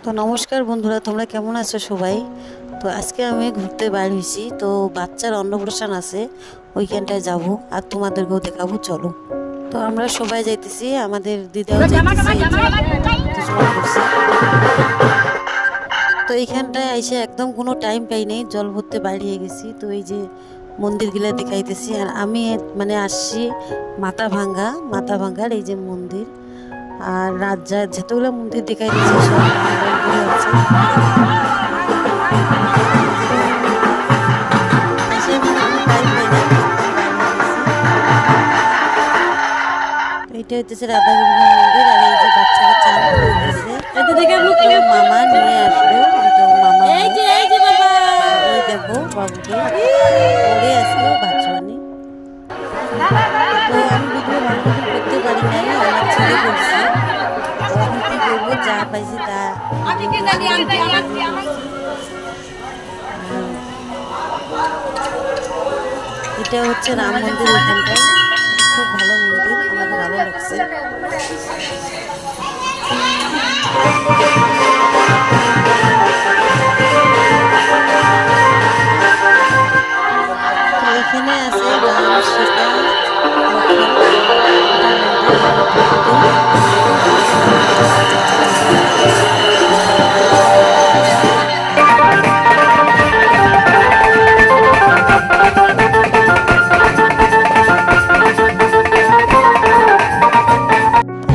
তো নমস্কার বন্ধুরা, তোমরা কেমন আছো সবাই? তো আজকে আমি ঘুরতে বাইর হয়েছি। তো বাচ্চার অন্নপ্রাশন আছে, ওইখানটায় যাব আর তোমাদেরকেও দেখাবো, চলো। তো আমরা সবাই যাইতেছি, আমাদের দিদাও যাইতেছে, দুজনে করছে। তো এইখানটায় এসে একদম কোনো টাইম পাই নেই, জল ভরতে বাইরে গেছি। তো এই যে মন্দিরগুলো দেখাইতেছি, আর আমি মানে আসছি মাথা ভাঙ্গার এই যে মন্দির। আর রাজ্যা যতগুলো মন্দির দেখাইতেছি সব মঙ্গলপুরে আছে। এটা হচ্ছে রাধাগোবিন্দ মন্দির। আর এই যে বাচ্চারা চান করতেছে, মামা নিয়ে আসলো, এটা মামা। ওই দেখো বাবুকে ওরে আজকে বাচ্চা নেই। তো আমি ভিডিও ভালো মতন করতে পারি নাই, আমার ছেলে করছে। তো এখন কি করবো, যা পাইছি তা। এটা হচ্ছে রাম মন্দির, ওইখানটায় খুব ভালো মন্দির, আমাকে ভালো লাগছে। তো এখানে আছে রাম, সীতা,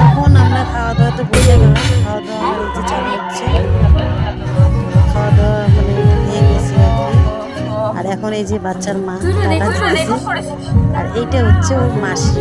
এখন আমরা খাওয়া দাওয়া তো বসে গেলাম। খাওয়া দাওয়া আমার এই যে চালু হচ্ছে, খাওয়া দাওয়া মানে হয়ে গেছে আর কি। আর এখন এই যে বাচ্চার মা টাকা দিতেছে, আর এইটা হচ্ছে ওর মাসি।